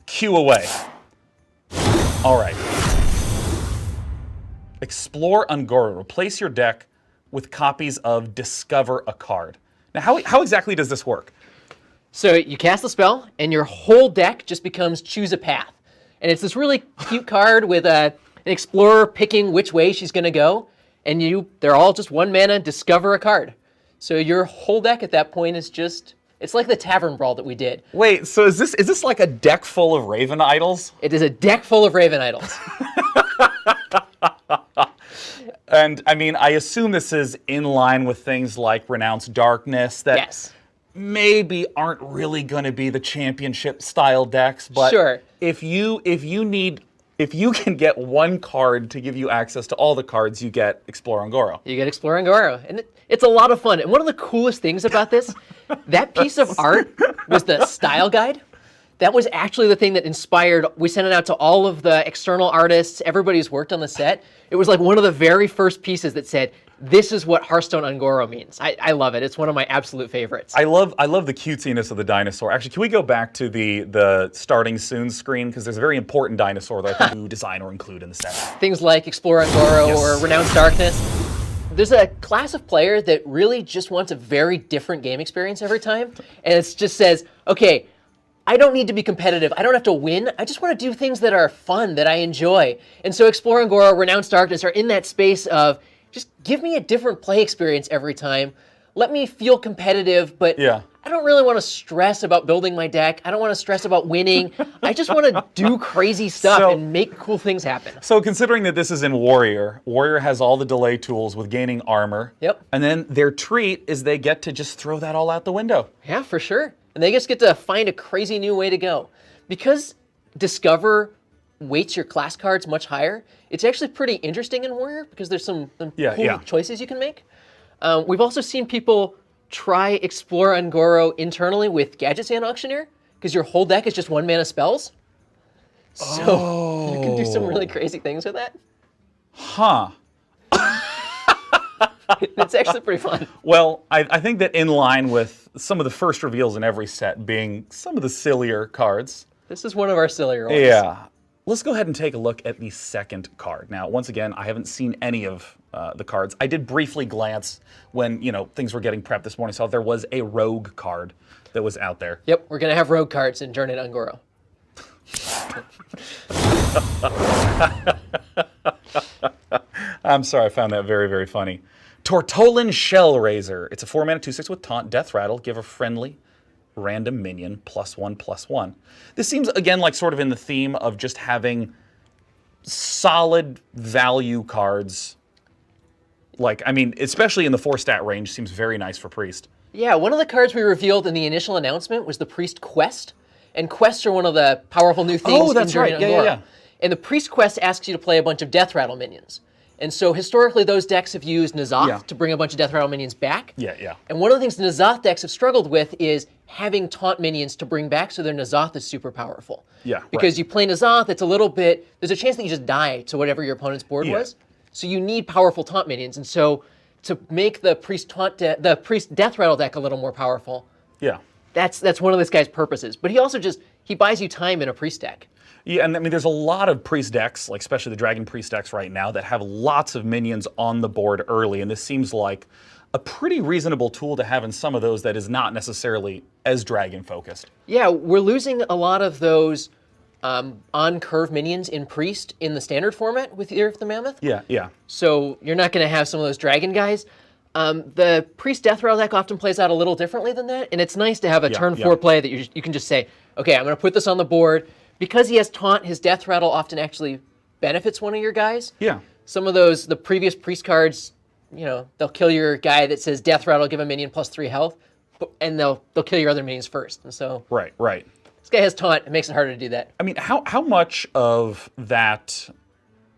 Cue away. All right. Explore Ungoro. Replace your deck with copies of Discover a Card. Now, how exactly does this work? So you cast the spell, and your whole deck just becomes Choose a Path. And it's this really cute card with an explorer picking which way she's going to go. And they're all just 1 mana, Discover a Card. So your whole deck at that point is just, it's like the Tavern Brawl that we did. Wait, so is this like a deck full of Raven Idols? It is a deck full of Raven Idols. And I mean, I assume this is in line with things like Renounced Darkness that Yes. maybe aren't really going to be the championship style decks, but Sure. if you can get one card to give you access to all the cards, you get Explore Ungoro. You get Explore Ungoro, and it's a lot of fun. And one of the coolest things about this, that piece of art was the style guide. That was actually the thing that inspired, we sent it out to all of the external artists, everybody who's worked on the set. It was like one of the very first pieces that said, this is what Hearthstone Ungoro means. I love it. It's one of my absolute favorites. I love the cutesiness of the dinosaur. Actually, can we go back to the starting soon screen? Because there's a very important dinosaur that I think you design or include in the set. Things like Explore Ungoro Yes. or Renounced Darkness. There's a class of player that really just wants a very different game experience every time. And it just says, okay, I don't need to be competitive. I don't have to win. I just want to do things that are fun, that I enjoy. And so Explore Ungoro, Renounced Darkness are in that space of just give me a different play experience every time. Let me feel competitive, but Yeah. I don't really want to stress about building my deck. I don't want to stress about winning. I just want to do crazy stuff and make cool things happen. So considering that this is in Warrior, Warrior has all the delay tools with gaining armor. Yep. And then their treat is they get to just throw that all out the window. Yeah, for sure. And they just get to find a crazy new way to go. Because Discover weights your class cards much higher, it's actually pretty interesting in Warrior because there's some cool choices you can make. We've also seen people try Explore Ungoro internally with Gadget Sand Auctioneer because your whole deck is just 1 mana spells. So you can do some really crazy things with that. Huh. It's actually pretty fun. Well, I think that in line with some of the first reveals in every set being some of the sillier cards. This is one of our sillier ones. Yeah. Let's go ahead and take a look at the second card. Now, once again, I haven't seen any of the cards. I did briefly glance when, things were getting prepped this morning. Saw there was a rogue card that was out there. Yep, we're going to have rogue cards in Journey to Ungoro. I'm sorry, I found that very, very funny. Tortollan Shellraiser. It's a 4-mana 2/6 with Taunt, Death Rattle. Give a friendly random minion +1/+1. This seems, again, like sort of in the theme of just having solid value cards. Like, I mean, especially in the 4-stat range, seems very nice for Priest. Yeah, one of the cards we revealed in the initial announcement was the Priest Quest. And quests are one of the powerful new things in Journey to Ungoro. Yeah. And the Priest Quest asks you to play a bunch of Death Rattle minions. And so historically, those decks have used N'Zoth to bring a bunch of Death Rattle minions back. Yeah. And one of the things N'Zoth decks have struggled with is having taunt minions to bring back so their N'Zoth is super powerful. Yeah, Because right. you play N'Zoth, it's a little bit, there's a chance that you just die to whatever your opponent's board was. So you need powerful taunt minions. And so to make the Priest Death Rattle deck a little more powerful, that's one of this guy's purposes. But he also he buys you time in a Priest deck. Yeah, and I mean, there's a lot of Priest decks, like especially the Dragon Priest decks right now, that have lots of minions on the board early, and this seems like a pretty reasonable tool to have in some of those that is not necessarily as Dragon focused. Yeah, we're losing a lot of those on-curve minions in Priest in the standard format with Ear of the Mammoth. Yeah. So you're not going to have some of those Dragon guys. The Priest Death Rattle deck often plays out a little differently than that, and it's nice to have a turn 4 play that you can just say, okay, I'm going to put this on the board. Because he has Taunt, his Death Rattle often actually benefits one of your guys. Yeah. Some of the previous Priest cards, they'll kill your guy that says Death Rattle, give a minion +3 health, and they'll kill your other minions first. And so Right. This guy has Taunt, it makes it harder to do that. I mean, how much of that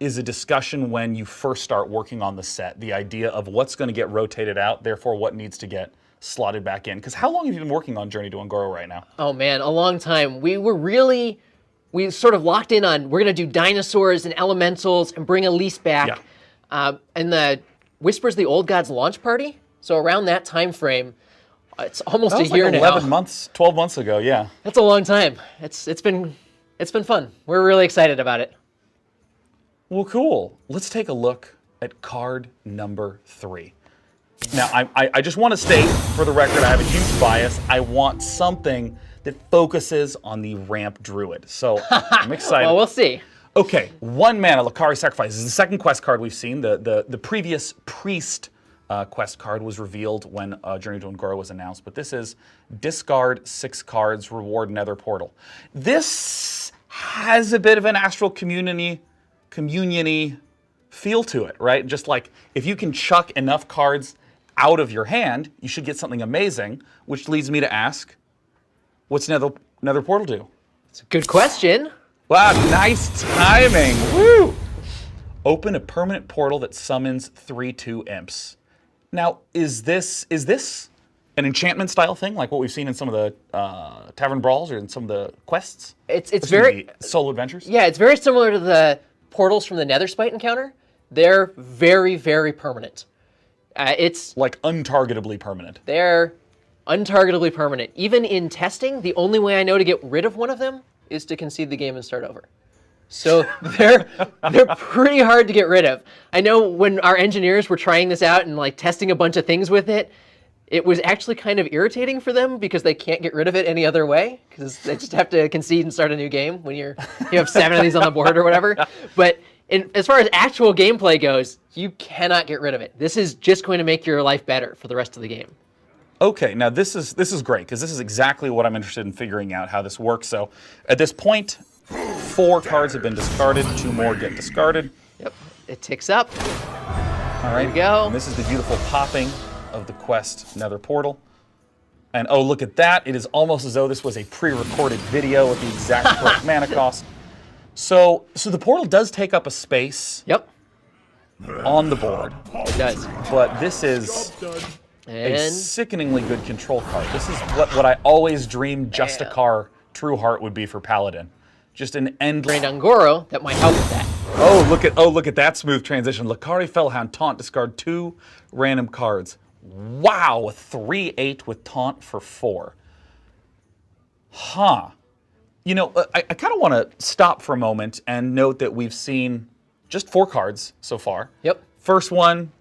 is a discussion when you first start working on the set? The idea of what's going to get rotated out, therefore what needs to get slotted back in? Because how long have you been working on Journey to Ungoro right now? Oh man, a long time. We sort of locked in on, we're going to do dinosaurs and elementals and bring Elise back. And the Whispers of the Old Gods launch party, so around that time frame, It's almost That a was year like now. 11 months, 12 months ago, yeah. That's a long time. It's been fun. We're really excited about it. Well, cool. Let's take a look at card number 3. Now, I just want to state, for the record, I have a huge bias. I want something that focuses on the ramp druid. So I'm excited. Well, we'll see. Okay, 1 mana, Lakkari Sacrifice. This is the second quest card we've seen. The previous priest quest card was revealed when Journey to Ungoro was announced, but this is discard 6 cards, reward Nether Portal. This has a bit of an astral communion-y feel to it, right? Just like if you can chuck enough cards out of your hand, you should get something amazing, which leads me to ask, what's Nether Portal do? It's a good question. Wow, nice timing. Woo! Open a permanent portal that summons 3/2 imps. Now, is this an enchantment style thing, like what we've seen in some of the Tavern Brawls or in some of the quests? It's very solo adventures. Yeah, it's very similar to the portals from the Netherspite encounter. They're very, very permanent. It's like untargetably permanent. They're untargetably permanent. Even in testing, the only way I know to get rid of one of them is to concede the game and start over. So they're pretty hard to get rid of. I know when our engineers were trying this out and like testing a bunch of things with it, it was actually kind of irritating for them because they can't get rid of it any other way because they just have to concede and start a new game when you have 7 of these on the board or whatever. But as far as actual gameplay goes, you cannot get rid of it. This is just going to make your life better for the rest of the game. Okay, now this is great because this is exactly what I'm interested in figuring out how this works. So at this point, 4 cards have been discarded, 2 more get discarded. Yep, it ticks up. All right, there we go. And this is the beautiful popping of the quest Nether Portal. And oh, look at that. It is almost as though this was a pre-recorded video with the exact correct mana cost. So the portal does take up a space on the board. It does. But this is a sickeningly good control card. This is what I always dreamed Justicar True Heart would be for Paladin. Just an endless... Ungoro, that might help with that. Oh, look at that smooth transition. Lakkari Felhound, taunt, discard 2 random cards. Wow, a 3/8 with taunt for 4. Huh. You know, I kind of want to stop for a moment and note that we've seen just 4 cards so far. Yep. First one,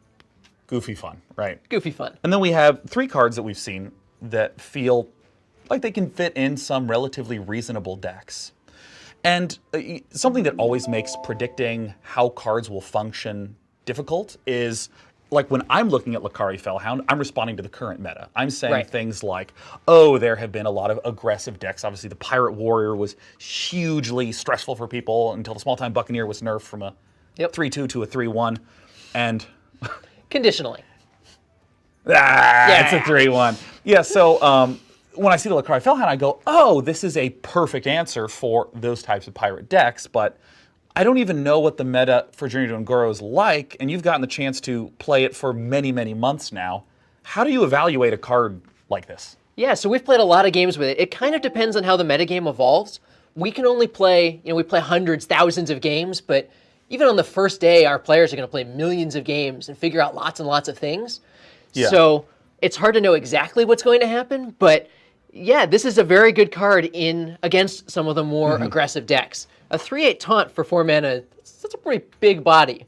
goofy fun, right? Goofy fun. And then we have 3 cards that we've seen that feel like they can fit in some relatively reasonable decks. And something that always makes predicting how cards will function difficult is, like when I'm looking at Lakkari Felhound, I'm responding to the current meta. I'm saying things like, oh, there have been a lot of aggressive decks. Obviously, the Pirate Warrior was hugely stressful for people until the Small-Time Buccaneer was nerfed from a 3/2 to a 3/1. And... conditionally. It's a 3/1. Yeah, so when I see the Lakkari Felhound, I go, oh, this is a perfect answer for those types of pirate decks, but I don't even know what the meta for Journey to Ungoro is like, and you've gotten the chance to play it for many, many months now. How do you evaluate a card like this? Yeah, so we've played a lot of games with it. It kind of depends on how the metagame evolves. We can only play, we play hundreds, thousands of games, but even on the first day, our players are going to play millions of games and figure out lots and lots of things. Yeah. So it's hard to know exactly what's going to happen, but yeah, this is a very good card against some of the more aggressive decks. A 3/8 taunt for 4 mana, that's a pretty big body.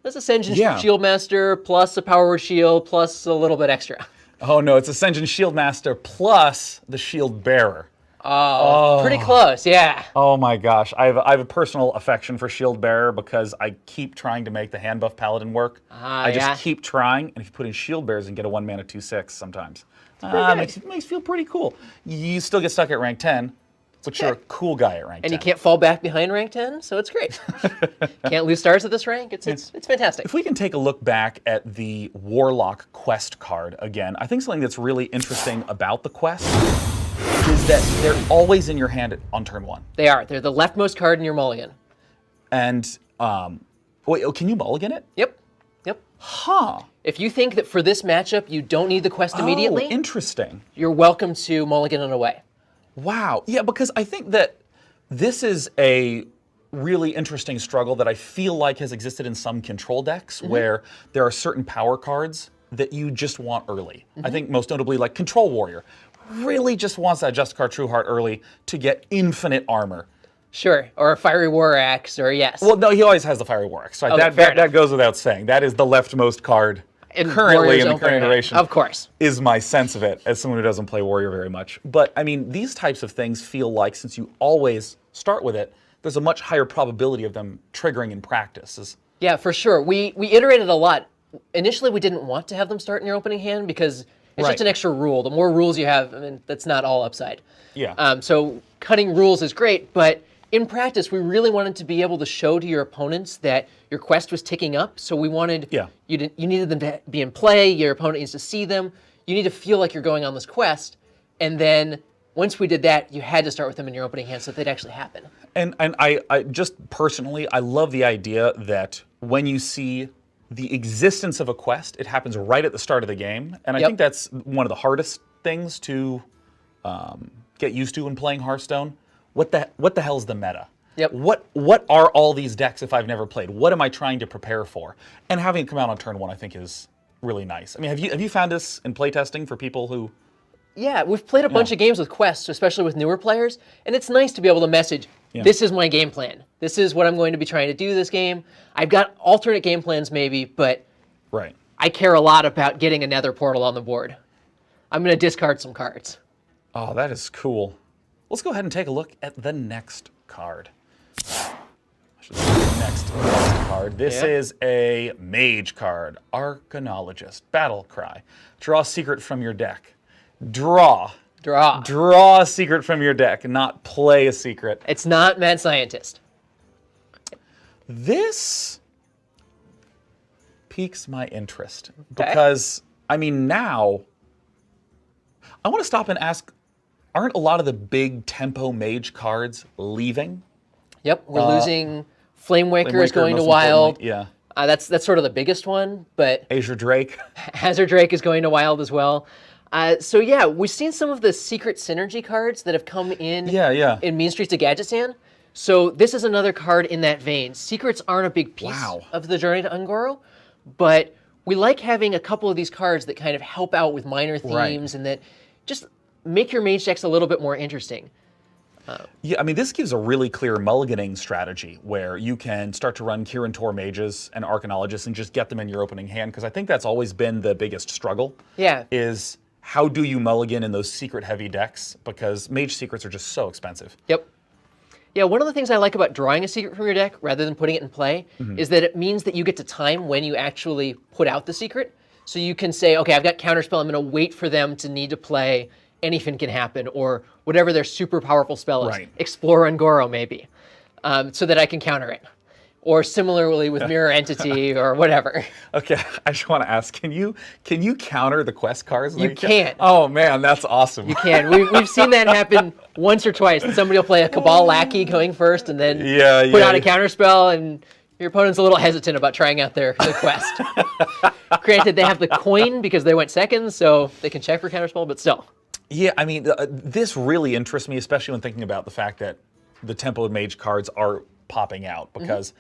That's Ascension Shieldmaster plus a Power Word Shield plus a little bit extra. Oh no, it's Ascension Shieldmaster plus the Shield Bearer. Oh, pretty close, yeah. Oh my gosh, I have a personal affection for Shield Bearer because I keep trying to make the hand buff Paladin work. I just keep trying, and if you put in Shield Bearers and get a 1 mana 2/6 sometimes. Makes you feel pretty cool. You still get stuck at rank 10, but you're a cool guy at rank 10. And you can't fall back behind rank 10, so it's great. Can't lose stars at this rank. It's fantastic. If we can take a look back at the Warlock quest card again, I think something that's really interesting about the quest is that they're always in your hand on turn 1. They are. They're the leftmost card in your mulligan. And, wait, can you mulligan it? Yep. Huh. If you think that for this matchup you don't need the quest immediately, interesting. You're welcome to mulligan it away. Wow. Yeah, because I think that this is a really interesting struggle that I feel like has existed in some control decks where there are certain power cards that you just want early. I think most notably like Control Warrior really just wants that Justicar Trueheart early to get infinite armor. Sure, or a Fiery War Axe, or yes. Well, no, he always has the Fiery War Axe. Right? Okay, that goes without saying. That is the leftmost card currently in the current iteration. Of course. Is my sense of it, as someone who doesn't play Warrior very much. But, I mean, these types of things feel like, since you always start with it, there's a much higher probability of them triggering in practice. Yeah, for sure. We iterated a lot. Initially, we didn't want to have them start in your opening hand because it's just an extra rule. The more rules you have, I mean, that's not all upside. Yeah. So cutting rules is great, but in practice, we really wanted to be able to show to your opponents that your quest was ticking up. So we wanted you needed them to be in play. Your opponent needs to see them. You need to feel like you're going on this quest, and then once we did that, you had to start with them in your opening hand so that they'd actually happen. And I just personally, I love the idea that when you see the existence of a quest, it happens right at the start of the game. And I think that's one of the hardest things to get used to when playing Hearthstone. What the hell is the meta? Yep. What are all these decks if I've never played? What am I trying to prepare for? And having it come out on turn 1, I think, is really nice. I mean, have you found this in playtesting for people who? Yeah, we've played a bunch of games with quests, especially with newer players, and it's nice to be able to message, this is my game plan. This is what I'm going to be trying to do this game. I've got alternate game plans maybe, but I care a lot about getting a nether portal on the board. I'm going to discard some cards. Oh, that is cool. Let's go ahead and take a look at the next card. I should say the next card. This is a mage card. Arcanologist. Battle Cry. Draw a secret from your deck. Draw a secret from your deck, not play a secret. It's not Mad Scientist. This piques my interest because, I mean, now I want to stop and ask, aren't a lot of the big tempo mage cards leaving? Yep, we're losing Flamewaker is going to Wild. Yeah. That's sort of the biggest one, but Azure Drake. Azure Drake is going to Wild as well. So yeah, we've seen some of the secret synergy cards that have come in in Mean Streets of Gadgetzan. So this is another card in that vein. Secrets aren't a big piece of the Journey to Ungoro, but we like having a couple of these cards that kind of help out with minor themes and that just make your mage decks a little bit more interesting. Yeah, I mean, this gives a really clear mulliganing strategy where you can start to run Kirin Tor mages and Arcanologists and just get them in your opening hand, because I think that's always been the biggest struggle. Yeah. Is how do you mulligan in those secret-heavy decks? Because mage secrets are just so expensive. Yep. Yeah, one of the things I like about drawing a secret from your deck rather than putting it in play is that it means that you get to time when you actually put out the secret. So you can say, okay, I've got Counterspell, I'm going to wait for them to need to play Anything Can Happen, or whatever their super powerful spell is. Explore Ungoro, maybe, so that I can counter it. Or similarly with Mirror Entity or whatever. Okay, I just want to ask, can you counter the quest cards? You can. Oh man, that's awesome. You can. We've seen that happen once or twice. Somebody will play a Cabal Lackey going first and then put out a counterspell, and your opponent's a little hesitant about trying out their quest. Granted, they have the coin because they went second, so they can check for counterspell, but still. Yeah, I mean, this really interests me, especially when thinking about the fact that the Tempo Mage cards are popping out, because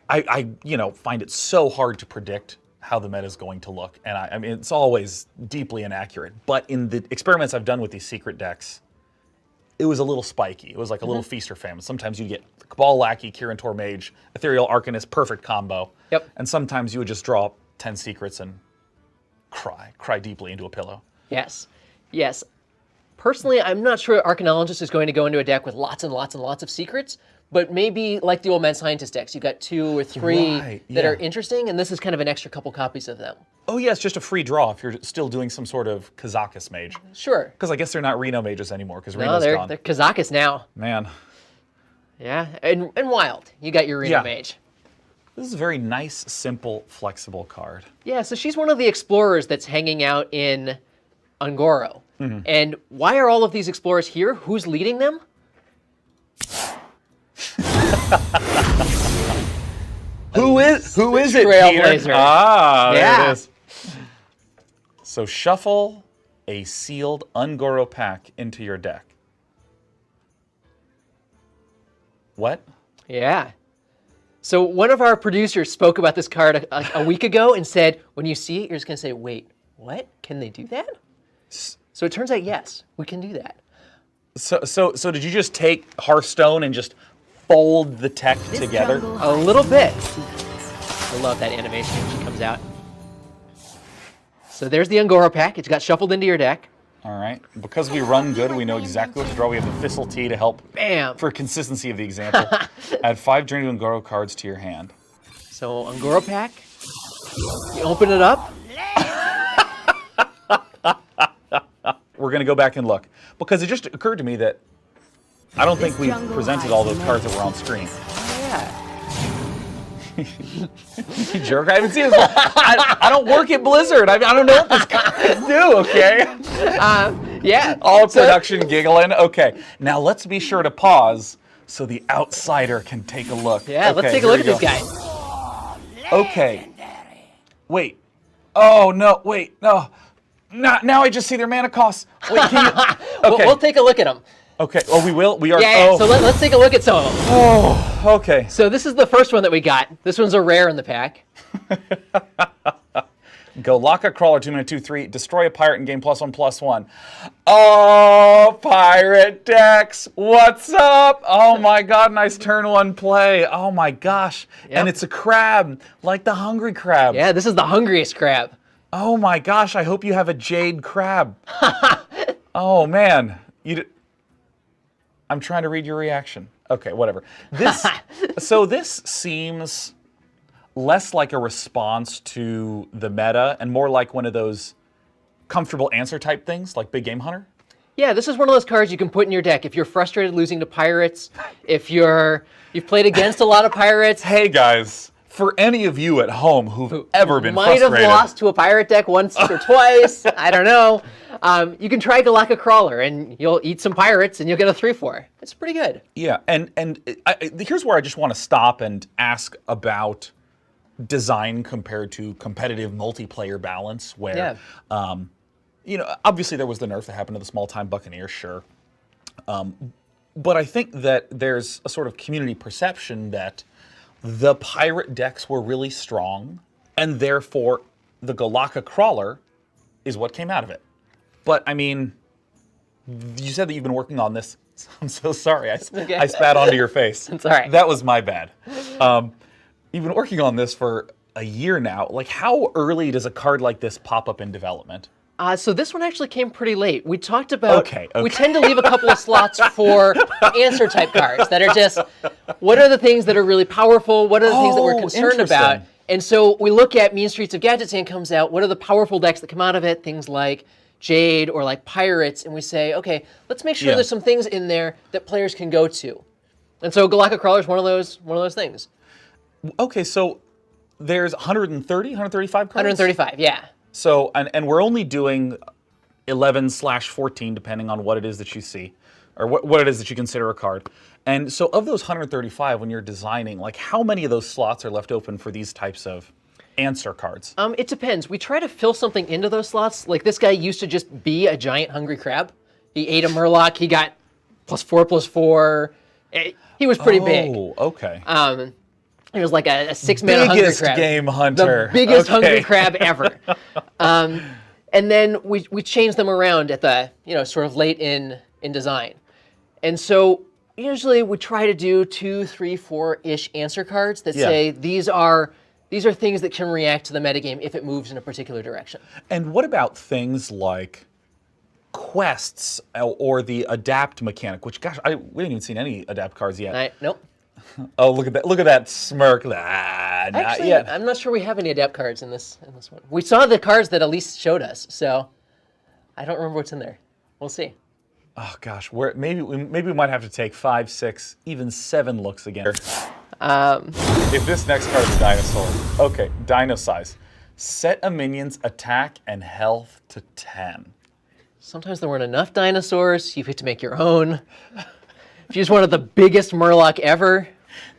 I find it so hard to predict how the meta is going to look, and I mean, it's always deeply inaccurate. But in the experiments I've done with these secret decks, it was a little spiky. It was like a little feast or famine. Sometimes you get Cabal Lackey, Kirin Tor Mage, Ethereal Arcanist, perfect combo. Yep. And sometimes you would just draw 10 secrets and cry deeply into a pillow. Yes. Yes. Personally, I'm not sure Arcanologist is going to go into a deck with lots and lots and lots of secrets, but maybe like the old Mad Scientist decks, you've got 2 or 3 that are interesting, and this is kind of an extra couple copies of them. Oh yeah, it's just a free draw if you're still doing some sort of Kazakus mage. Sure. Because I guess they're not Reno mages anymore, because Reno's gone. They're Kazakus now. Man. Yeah, and Wild. You got your Reno mage. This is a very nice, simple, flexible card. Yeah, so she's one of the explorers that's hanging out in Ungoro. And why are all of these explorers here? Who's leading them? Who is it, Trailblazer. Peter? Ah, yeah. There it is. So shuffle a sealed Ungoro pack into your deck. What? Yeah. So one of our producers spoke about this card a week ago and said, when you see it, you're just going to say, wait, what? Can they do that? So it turns out, yes, we can do that. So did you just take Hearthstone and just fold the tech together? A little bit. I love that animation when she comes out. So there's the Ungoro pack. It's got shuffled into your deck. All right. Because we run good, we know exactly what to draw. We have the Thistle Tea to help for consistency of the example. Add 5 Journey to Ungoro cards to your hand. So Ungoro pack. You open it up. We're going to go back and look. Because it just occurred to me that I don't think we presented all those cards that were on screen. Yeah. You jerk, I haven't seen this one. I don't work at Blizzard. I don't know what these cards do, okay? Yeah. All production giggling. Okay, now let's be sure to pause so the outsider can take a look. Yeah, okay, let's take a look at these guys. Okay. Wait. Oh, no, wait, no. Now I just see their mana costs. Wait, can you... Okay. We'll take a look at them. Okay, oh, we will? We are... Yeah, so let's take a look at some of them. Oh, okay. So this is the first one that we got. This one's a rare in the pack. Golakka Crawler, 2 mana, 2/3. Destroy a pirate and gain +1/+1. Oh, pirate decks. What's up? Oh my god, nice turn 1 play. Oh my gosh. Yep. And it's a crab, like the hungry crab. Yeah, this is the hungriest crab. Oh my gosh, I hope you have a jade crab. Oh man. I'm trying to read your reaction. Okay, whatever. So this seems less like a response to the meta and more like one of those comfortable answer type things, like Big Game Hunter. Yeah, this is one of those cards you can put in your deck if you're frustrated losing to pirates, if you've played against a lot of pirates. Hey guys, for any of you at home who've ever been might frustrated. have lost to a pirate deck once or twice, I don't know. You can try Golakka Crawler, and you'll eat some pirates, and you'll get a 3/4. It's pretty good. Yeah, and here's where I just want to stop and ask about design compared to competitive multiplayer balance, where, you know, obviously there was the nerf that happened to the small-time Buccaneers, sure. But I think that there's a sort of community perception that the pirate decks were really strong, and therefore the Golakka Crawler is what came out of it. But, I mean, you said that you've been working on this. I'm so sorry. I spat onto your face. It's all right. That was my bad. You've been working on this for a year now. Like, how early does a card like this pop up in development? So this one actually came pretty late. We talked about, Okay. We tend to leave a couple of slots for answer type cards that are just, what are the things that are really powerful? What are the things that we're concerned about? And so we look at Mean Streets of Gadgetzan comes out. What are the powerful decks that come out of it? Things like Jade or like Pirates. And we say, okay, let's make sure there's some things in there that players can go to. And so Golakka Crawler is one of those things. Okay, so there's 130, 135 cards? 135, yeah. So, and we're only doing 11/14, depending on what it is that you see, or what it is that you consider a card. And so of those 135, when you're designing, like how many of those slots are left open for these types of answer cards? It depends. We try to fill something into those slots. Like this guy used to just be a giant hungry crab. He ate a Murloc. He got +4/+4. He was pretty big. Oh, okay. It was like a 6-mana hungry crab. Biggest game hunter. The biggest hungry crab ever. And then we changed them around at the, sort of late in design. And so usually we try to do 2, 3, 4-ish answer cards that say these are things that can react to the metagame if it moves in a particular direction. And what about things like quests or the adapt mechanic, which, gosh, we haven't even seen any adapt cards yet. Nope. Oh, look at that smirk. Actually, I'm not sure we have any adapt cards in this one. We saw the cards that Elise showed us, so I don't remember what's in there. We'll see. Oh gosh, maybe we might have to take 5, 6, even 7 looks again. If this next card is a dinosaur, okay, Dinosize. Set a minion's attack and health to 10. Sometimes there weren't enough dinosaurs. You get to make your own. If you just wanted the biggest Murloc ever,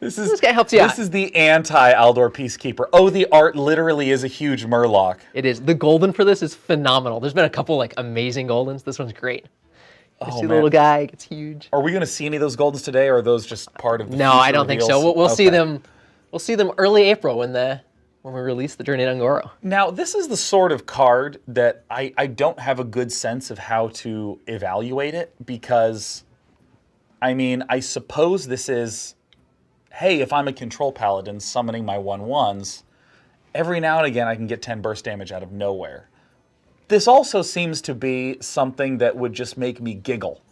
this guy helps you out. This is the anti-Aldor Peacekeeper. Oh, the art literally is a huge Murloc. It is. The golden for this is phenomenal. There's been a couple amazing goldens. This one's great. See the little guy, it gets huge. Are we going to see any of those goldens today, or are those just part of the No, I don't think so. We'll see them We'll see them early April when we release the Journey to Un'Goro. Now, this is the sort of card that I don't have a good sense of how to evaluate it because, I mean, I suppose this is, hey, if I'm a control paladin summoning my 1/1s, every now and again I can get 10 burst damage out of nowhere. This also seems to be something that would just make me giggle.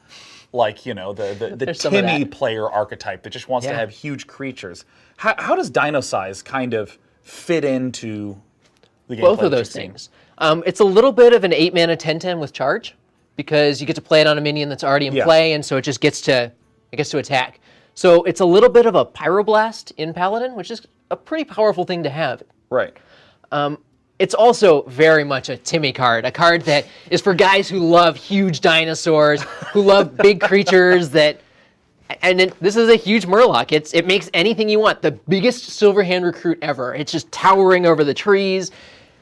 Like, you know, the Timmy player archetype that just wants to have huge creatures. How does Dinosize kind of fit into the gameplay? Both of those things. It's a little bit of an 8-mana 10/10 with charge, because you get to play it on a minion that's already in play, and so it just gets to attack. So it's a little bit of a Pyroblast in Paladin, which is a pretty powerful thing to have. Right. It's also very much a Timmy card, a card that is for guys who love huge dinosaurs, who love big creatures and this is a huge Murloc. It makes anything you want. The biggest Silverhand recruit ever. It's just towering over the trees,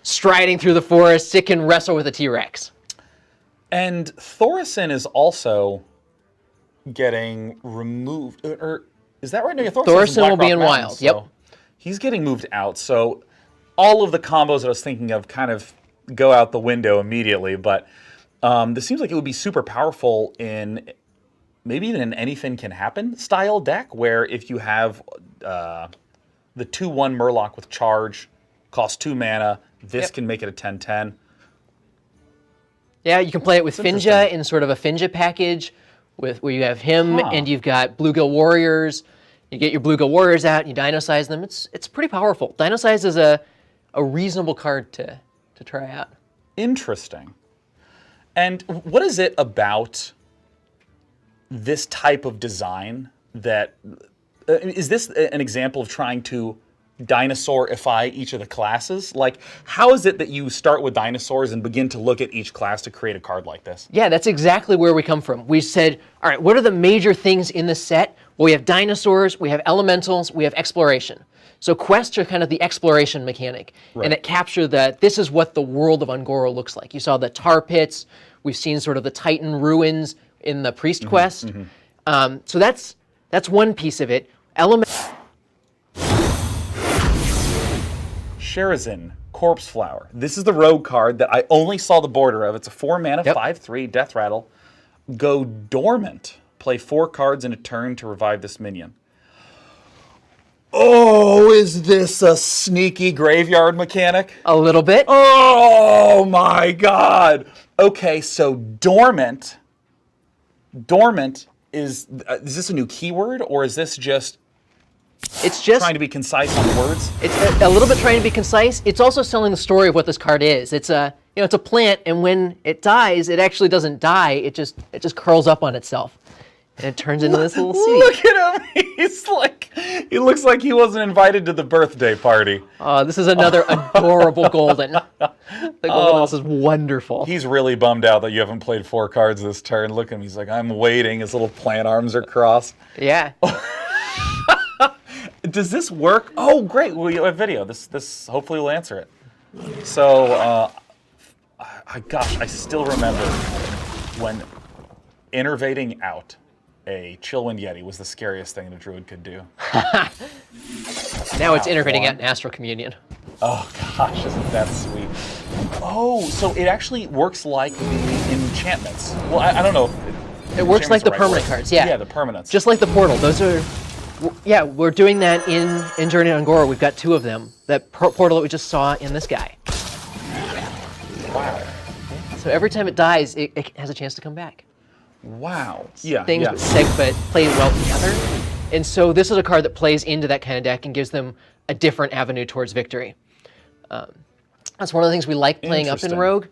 striding through the forest. It can wrestle with a T-Rex. And Thorison is also getting removed. Or is that right? No, Thorison will be in Wild. So yep. He's getting moved out. So all of the combos that I was thinking of kind of go out the window immediately. But this seems like it would be super powerful in maybe even an anything can happen style deck, where if you have the 2/1 Murloc with charge, costs 2 mana, this can make it a 10/10. Yeah, you can play it with Finja in sort of a Finja package, where you have him and you've got Bluegill Warriors. You get your Bluegill Warriors out and you Dinosize them. It's pretty powerful. Dinosize is a reasonable card to try out. Interesting. And what is it about this type of design that is this an example of trying to dinosaurify each of the classes? Like, how is it that you start with dinosaurs and begin to look at each class to create a card like this? Yeah, that's exactly where we come from. We said, all right, what are the major things in the set? Well, we have dinosaurs, we have elementals, we have exploration. So quests are kind of the exploration mechanic, and it captures that this is what the world of Un'Goro looks like. You saw the tar pits, we've seen sort of the Titan ruins in the priest quest. So that's one piece of it. Sherazin, Corpse Flower. This is the rogue card that I only saw the border of. It's a 4-mana, 5/3, Death Rattle. Go dormant. Play 4 cards in a turn to revive this minion. Oh, is this a sneaky graveyard mechanic? A little bit. Oh my god. Okay, so dormant. Dormant is this a new keyword, or is this just trying to be concise on the words? It's a little bit trying to be concise. It's also selling the story of what this card is. It's a it's a plant, and when it dies, it actually doesn't die. It just curls up on itself, and it turns into this little seed. Look at him. He looks like he wasn't invited to the birthday party. This is another adorable golden. The golden is wonderful. He's really bummed out that you haven't played 4 cards this turn. Look at him. He's like, I'm waiting. His little plant arms are crossed. Yeah. Does this work? Oh, great. We have video. This hopefully will answer it. So, gosh, I still remember when innervating out a Chillwind Yeti was the scariest thing a druid could do. Now it's innervating out an Astral Communion. Oh gosh, isn't that sweet? Oh, so it actually works like the enchantments. Well, I don't know if it works like the permanent cards, yeah. Yeah, the permanents. Just like the portal. Those are, we're doing that in Journey to Un'Goro. We've got 2 of them. That portal that we just saw in this guy. Wow. So every time it dies, it has a chance to come back. Wow. Yeah. Things but play well together. And so this is a card that plays into that kind of deck and gives them a different avenue towards victory. That's one of the things we like playing up in Rogue,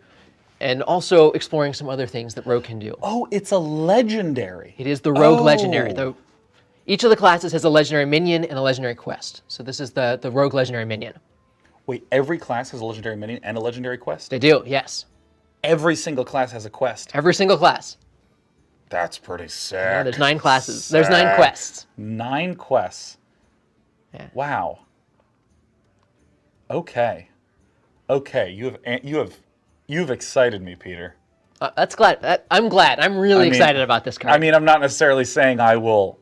and also exploring some other things that Rogue can do. Oh, it's a legendary. It is the Rogue legendary. Each of the classes has a legendary minion and a legendary quest. So this is the Rogue legendary minion. Wait, every class has a legendary minion and a legendary quest? They do, yes. Every single class has a quest? Every single class. That's pretty sick. Yeah, there's 9 classes. There's 9 quests. 9 quests. Yeah. Wow. Okay. Okay, you've excited me, Peter. That's glad. I'm glad. I'm really excited about this card. I mean, I'm not necessarily saying I will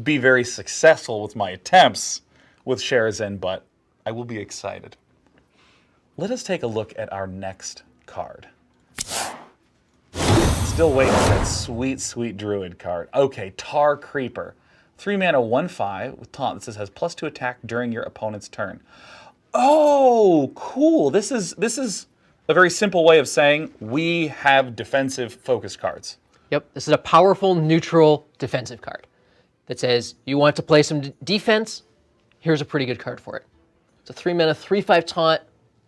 be very successful with my attempts, with Sherazin, but I will be excited. Let us take a look at our next card. Still waiting for that sweet, sweet Druid card. Okay, Tar Creeper. 3 mana, 1/5 with taunt that says has +2 attack during your opponent's turn. Oh, cool. This is a very simple way of saying we have defensive focus cards. Yep, this is a powerful, neutral defensive card that says you want to play some defense, here's a pretty good card for it. It's a 3 mana, 3/5 taunt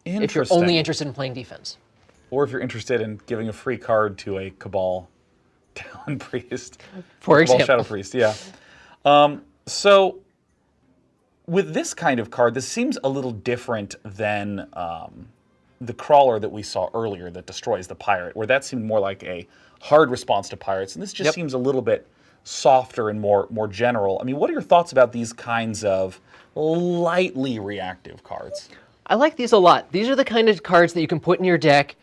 if you're only interested in playing defense. Or if you're interested in giving a free card to a Cabal Talon Priest. For example. Cabal Shadow Priest, yeah. So with this kind of card, this seems a little different than the Crawler that we saw earlier that destroys the pirate, where that seemed more like a hard response to pirates. And this just seems a little bit softer and more general. I mean, what are your thoughts about these kinds of lightly reactive cards? I like these a lot. These are the kind of cards that you can put in your deck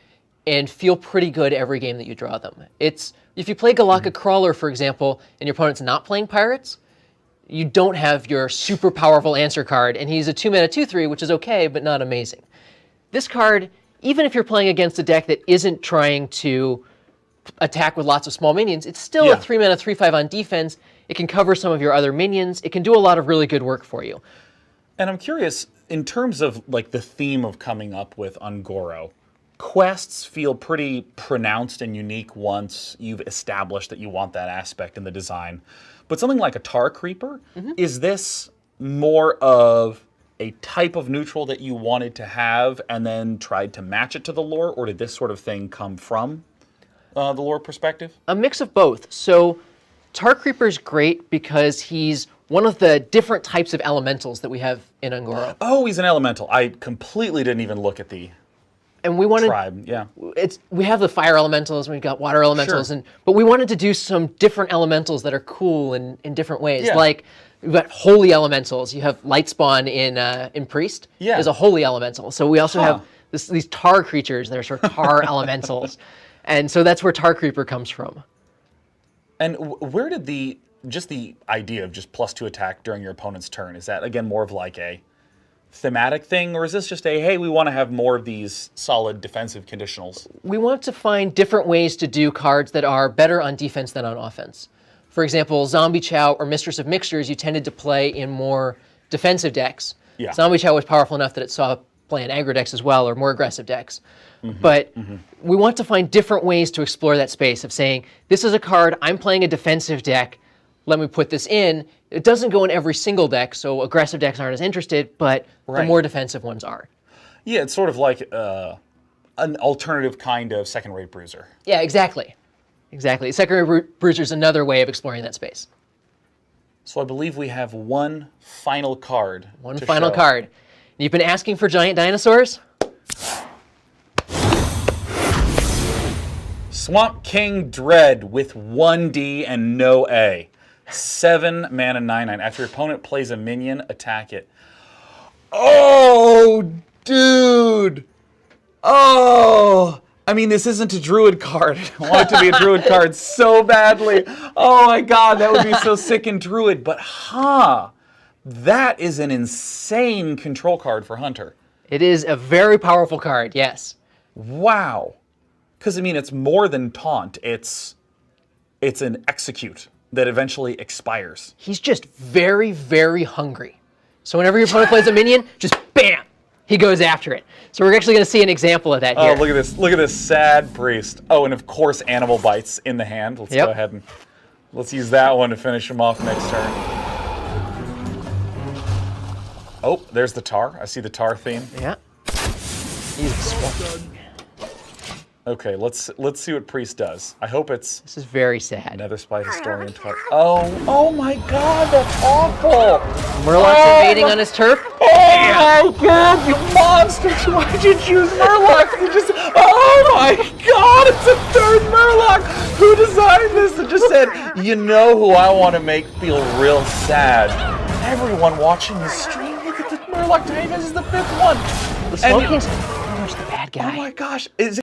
and feel pretty good every game that you draw them. It's if you play Golakka Crawler, for example, and your opponent's not playing pirates, you don't have your super powerful answer card, and he's a 2 mana 2/3, which is okay, but not amazing. This card, even if you're playing against a deck that isn't trying to attack with lots of small minions, it's still a 3 mana 3/5 on defense. It can cover some of your other minions. It can do a lot of really good work for you. And I'm curious, in terms of like the theme of coming up with Ungoro, quests feel pretty pronounced and unique once you've established that you want that aspect in the design. But something like a Tar Creeper, is this more of a type of neutral that you wanted to have and then tried to match it to the lore, or did this sort of thing come from the lore perspective? A mix of both. So Tar Creeper's great because he's one of the different types of elementals that we have in Ungoro. Oh, he's an elemental. I completely didn't even look at the tribe. Yeah. We have the fire elementals, we've got water elementals, but we wanted to do some different elementals that are cool in different ways. Yeah. Like we've got holy elementals. You have Lightspawn in Priest. Yeah. Is a holy elemental. So we also have these tar creatures that are sort of tar elementals, and so that's where Tar Creeper comes from. And where did just the idea of just +2 attack during your opponent's turn, is that again more of like a thematic thing, or is this just a, hey, we want to have more of these solid defensive conditionals? We want to find different ways to do cards that are better on defense than on offense. For example, Zombie Chow or Mistress of Mixtures, you tended to play in more defensive decks. Yeah. Zombie Chow was powerful enough that it saw play in aggro decks as well, or more aggressive decks. But we want to find different ways to explore that space of saying, this is a card, I'm playing a defensive deck, let me put this in. It doesn't go in every single deck, so aggressive decks aren't as interested, but the more defensive ones are. Yeah, it's sort of like an alternative kind of second-rate bruiser. Yeah, exactly. Exactly. Second-rate bruiser is another way of exploring that space. So I believe we have one final card. One final card. You've been asking for giant dinosaurs? Swamp King Dred with 1D and no A. 7 mana 9/9. After your opponent plays a minion, attack it. Oh, dude. Oh. I mean, this isn't a druid card. I want it to be a druid card so badly. Oh my god, that would be so sick in druid. But that is an insane control card for Hunter. It is a very powerful card, yes. Wow. Because, I mean, it's more than taunt. It's an execute that eventually expires. He's just very, very hungry. So whenever your opponent plays a minion, just bam, he goes after it. So we're actually going to see an example of that here. Oh, look at this. Look at this sad priest. Oh, and of course, animal bites in the hand. Let's go ahead and let's use that one to finish him off next turn. Oh, there's the tar. I see the tar theme. Yeah. He's a swamp. Okay, let's see what priest does. I hope it's This is very sad. another spy historian tar. Oh my god, that's awful. Murloc's invading on his turf. Oh my god, you monsters! Why'd you choose Murloc? Oh my god, it's a third Murloc! Who designed this and just said, you know who I want to make feel real sad? Everyone watching the stream, look at the Murloc today, this is the 5th one. The Swamp King's pretty much the bad guy. Oh my gosh, is